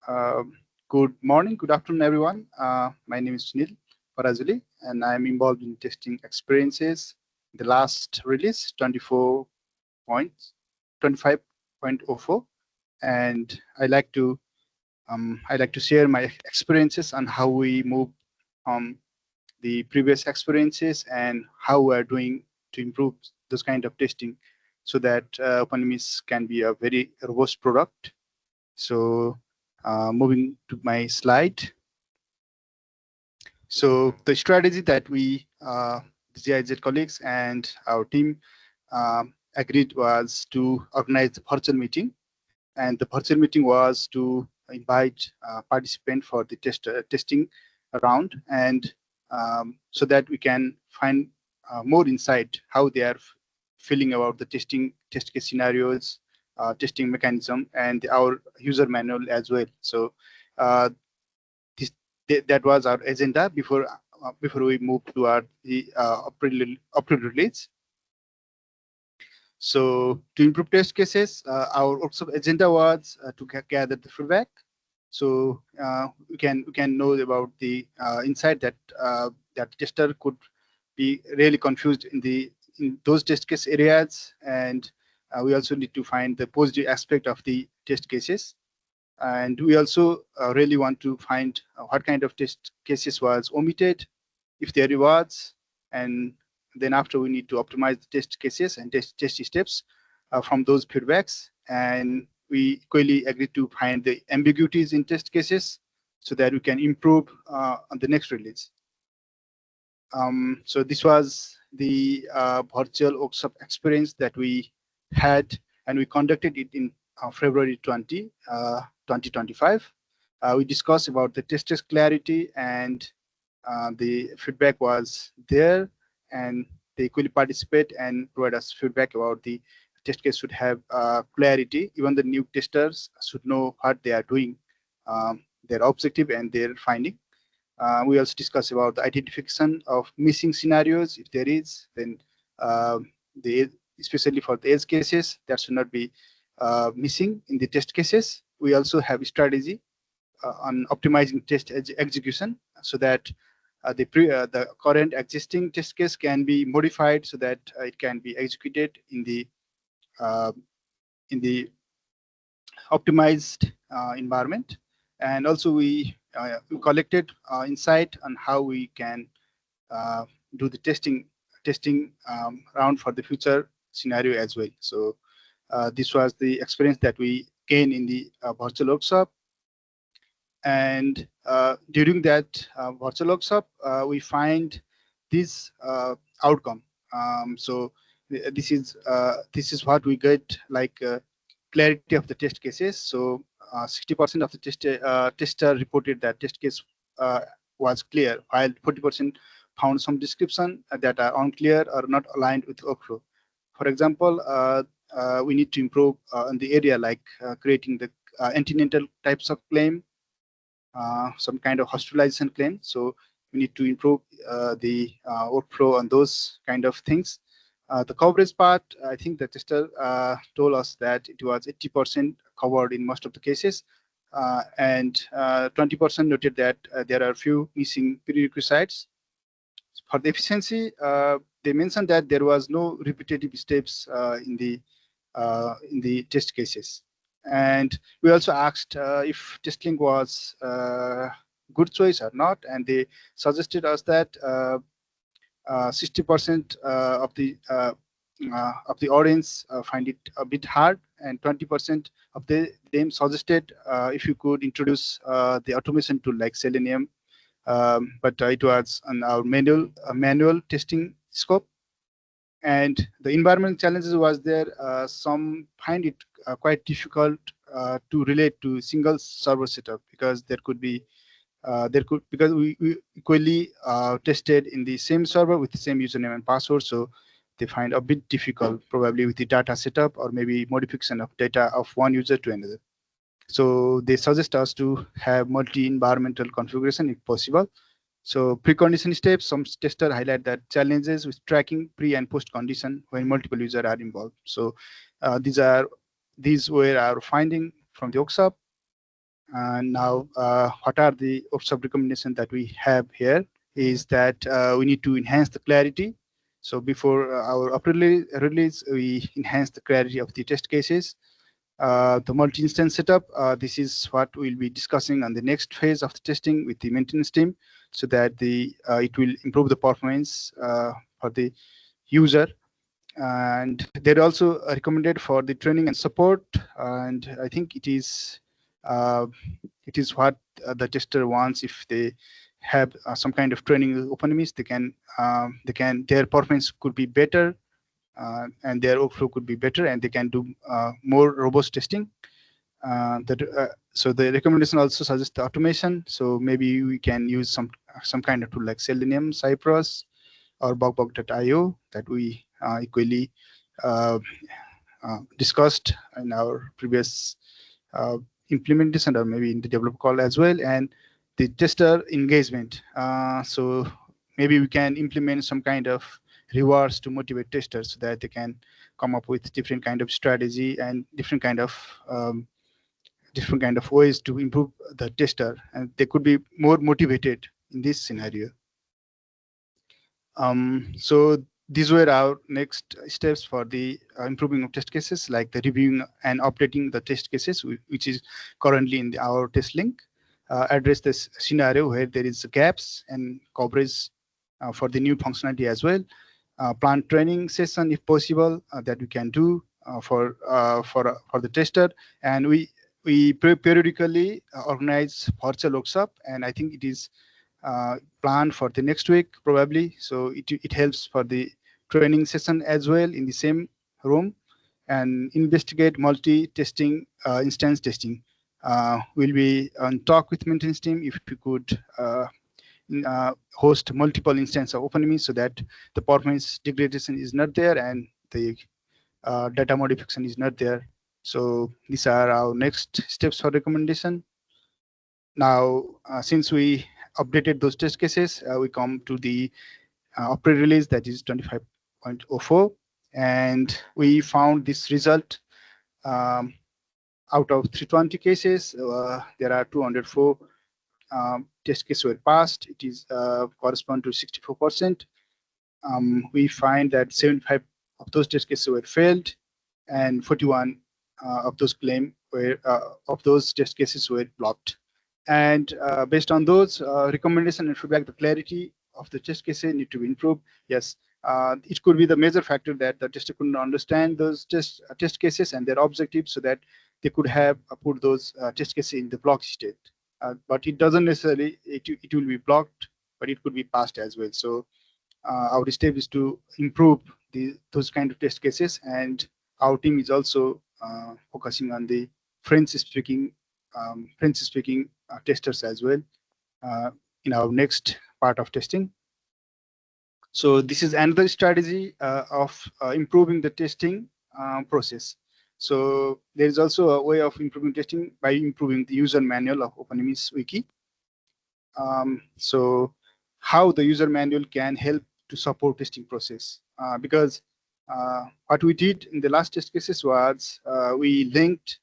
Uh, Good morning, good afternoon, everyone. My name is Sunil Parazuli, and I am involved in testing experiences. The last release, 25.04, and I like to share my experiences on how we move from the previous experiences and how we are doing to improve this kind of testing, so that openIMIS can be a very robust product. So moving to my slide. So the strategy that we, the GIZ colleagues and our team agreed was to organize the virtual meeting. And the virtual meeting was to invite participants for the testing round, and so that we can find more insight how they are feeling about the test case scenarios, testing mechanism, and our user manual as well. So uh, this, that was our agenda before we move toward the April release. So to improve test cases, our workshop agenda was to gather the feedback. So we can know about the insight that that tester could be really confused in those test case areas, and we also need to find the positive aspect of the test cases. And we also really want to find what kind of test cases was omitted, if there was, and then after we need to optimize the test cases and test steps from those feedbacks. And we equally agree to find the ambiguities in test cases so that we can improve on the next release. So this was the virtual workshop experience that we had, and we conducted it in February 2025. We discussed about the test clarity, and the feedback was there, and they equally participate and provide us feedback about the test case should have clarity. Even the new testers should know what they are doing, their objective and their finding. We also discuss about the identification of missing scenarios. If there is, then the especially for the edge cases, that should not be missing in the test cases. We also have a strategy on optimizing test execution, so that the current existing test case can be modified so that it can be executed uh, in the optimized environment. And also we collected insight on how we can do the testing round for the future scenario as well. So this was the experience that we gained in the virtual workshop. And during that virtual workshop, we find this outcome. So this is what we get, like clarity of the test cases. So 60% of the tester reported that test case was clear, while 40% found some description that are unclear or not aligned with workflow. For example, we need to improve in the area like creating the antenatal types of claim, some kind of hospitalization claim. So we need to improve the workflow on those kind of things. The coverage part, I think the tester told us that it was 80% covered in most of the cases, and 20% noted that there are a few missing prerequisites. For the efficiency, they mentioned that there was no repetitive steps in the test cases. And we also asked if testing was good choice or not, and they suggested us that 60% of the audience find it a bit hard, and 20% of them suggested if you could introduce the automation tool like Selenium, but it was on our manual testing scope. And the environmental challenges was there. Some find it quite difficult to relate to single server setup, because because we equally tested in the same server with the same username and password, so they find a bit difficult probably with the data setup or maybe modification of data of one user to another. So they suggest us to have multi-environmental configuration if possible. So precondition steps, some testers highlight that challenges with tracking pre and post condition when multiple users are involved. So these were our finding from the workshop. Now, what are the sub recommendations that we have here is that we need to enhance the clarity. So before our release, we enhance the clarity of the test cases. The multi-instance setup, this is what we'll be discussing on the next phase of the testing with the maintenance team, so that it will improve the performance for the user. And they're also recommended for the training and support. And I think uh, it is what the tester wants. If they have some kind of training with openIMIS, their performance could be better, and their workflow could be better, and they can do more robust testing. So the recommendation also suggests the automation. So maybe we can use some kind of tool like Selenium, Cypress, or bugbug.io that we equally uh, discussed in our previous uh, implementation, or maybe in the developer call as well. And the tester engagement. So maybe we can implement some kind of rewards to motivate testers so that they can come up with different kind of strategy and different kind of ways to improve the tester, and they could be more motivated in this scenario. So these were our next steps for the improving of test cases, like the reviewing and updating the test cases, which is currently in our test link. Address this scenario where there is gaps and coverage for the new functionality as well. Plan training session if possible that we can do for the tester, and we periodically organize virtual workshop, and I think it is planned for the next week probably. So it helps for the training session as well in the same room, and investigate multi-testing instance testing. We'll be on talk with maintenance team if we could host multiple instances of openIMIS so that the performance degradation is not there and the data modification is not there. So these are our next steps for recommendation. Now, since we updated those test cases, we come to the upgrade release, that is 25.04, and we found this result. Out of 320 cases, there are 204 test cases were passed. It is correspond to 64%. We find that 75 of those test cases were failed, and 41 of those test cases were blocked. And based on those recommendation and feedback, the clarity of the test cases need to be improved. Yes, it could be the major factor that the tester couldn't understand those test cases and their objectives, so that they could have put those test cases in the block state. But it doesn't necessarily, it will be blocked, but it could be passed as well. So our step is to improve those kind of test cases, and our team is also focusing on the French-speaking testers as well uh, in our next part of testing. So this is another strategy of improving the testing process. So there is also a way of improving testing by improving the user manual of openIMIS wiki. So how the user manual can help to support testing process, because what we did in the last test cases was we linked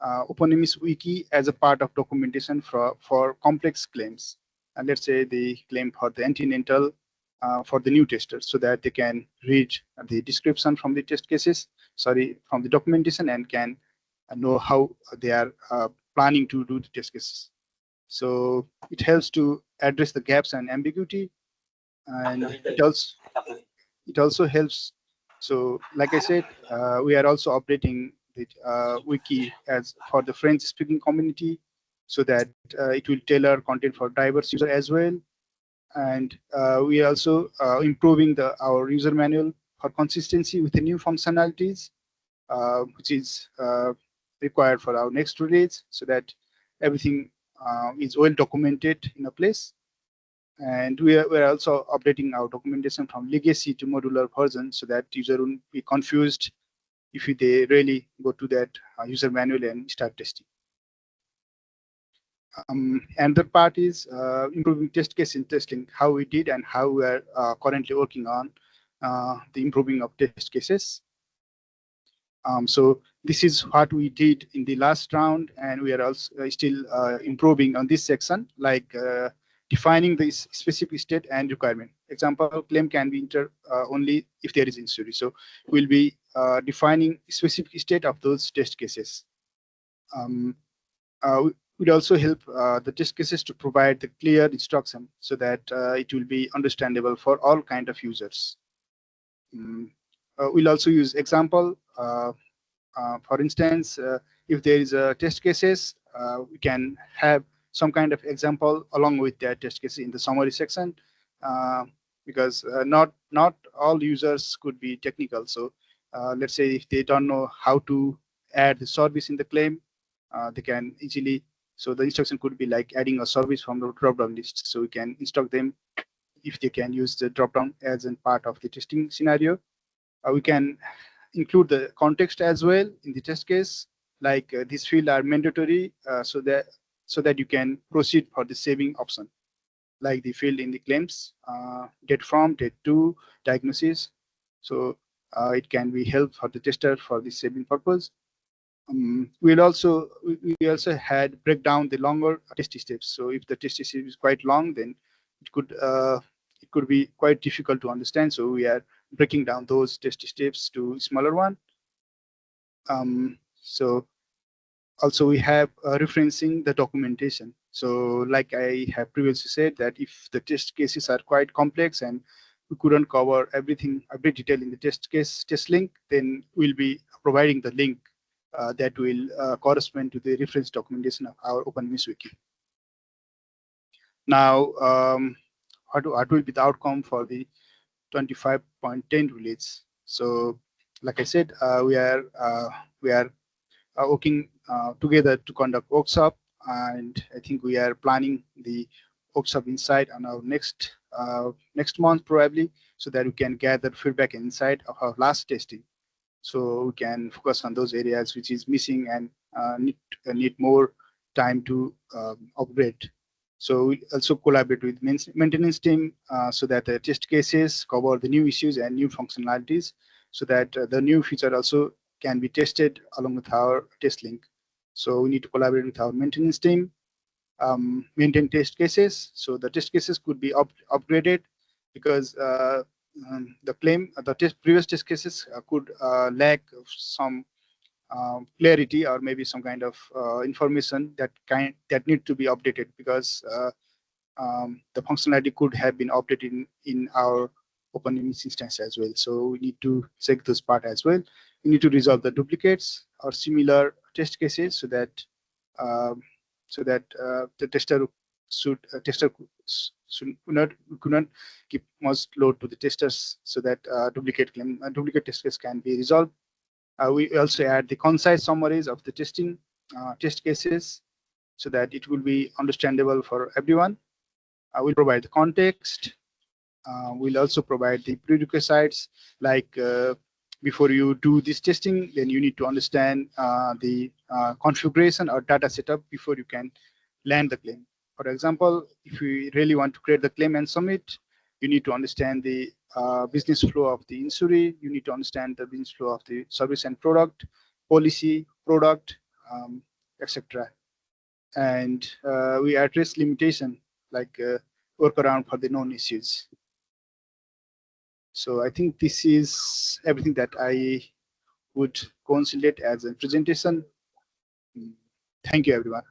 openIMIS wiki as a part of documentation for complex claims. And let's say the claim for the antenatal for the new testers, so that they can read the description from the from the documentation, and can know how they are planning to do the test cases. So it helps to address the gaps and ambiguity, and it also helps. So like I said, we are also updating the wiki as for the French speaking community, so that it will tailor content for diverse user as well. And we are also improving our user manual for consistency with the new functionalities, which is required for our next release, so that everything is well documented in a place. And we're also updating our documentation from legacy to modular version, so that user won't be confused if they really go to that user manual and start testing. Another part is improving test case in testing, how we did and how we are currently working on the improving of test cases. So this is what we did in the last round, and we are also still improving on this section, like defining the specific state and requirement. Example, claim can be entered only if there is injury. So we'll be defining specific state of those test cases. Um, would also help the test cases to provide the clear instruction so that it will be understandable for all kind of users. We'll also use example. For instance, if there is a test cases, we can have some kind of example along with that test case in the summary section, uh, because not all users could be technical. So let's say if they don't know how to add the service in the claim, they can easily. So the instruction could be like adding a service from the drop-down list. So we can instruct them if they can use the drop-down as a part of the testing scenario. We can include the context as well in the test case, like these fields are mandatory, so that you can proceed for the saving option, like the field in the claims, date from, date to, diagnosis. So it can be help for the tester for the saving purpose. We also had break down the longer test steps. So if the test step is quite long, then it could be quite difficult to understand. So we are breaking down those test steps to smaller one. So also we have referencing the documentation. So like I have previously said, that if the test cases are quite complex and we couldn't cover everything, every detail in the test link, then we'll be providing the link that will correspond to the reference documentation of our openIMIS wiki. Now, what will be the outcome for the 25.10 release? So, like I said, we are working together to conduct workshop, and I think we are planning the workshop insight on our next month probably, so that we can gather feedback and insight of our last testing. So we can focus on those areas which is missing and need more time to upgrade. So we also collaborate with maintenance team so that the test cases cover the new issues and new functionalities, so that the new feature also can be tested along with our test link. So we need to collaborate with our maintenance team, maintain test cases. So the test cases could be upgraded, because the previous test cases could lack of some clarity, or maybe some kind of information that need to be updated, because the functionality could have been updated in our openIMIS instance as well. So we need to check this part as well. We need to resolve the duplicates or similar test cases, so that um, the tester could not keep much load to the testers, so that duplicate test case can be resolved. We also add the concise summaries of the test cases, so that it will be understandable for everyone. We'll provide the context. We'll also provide the prerequisites, like before you do this testing, then you need to understand the configuration or data setup before you can land the claim. For example, if you really want to create the claim and submit, you need to understand the business flow of the insurer. You need to understand the business flow of the service and product, policy, product, etc. And we address limitation, like workaround for the known issues. So I think this is everything that I would consolidate as a presentation. Thank you, everyone.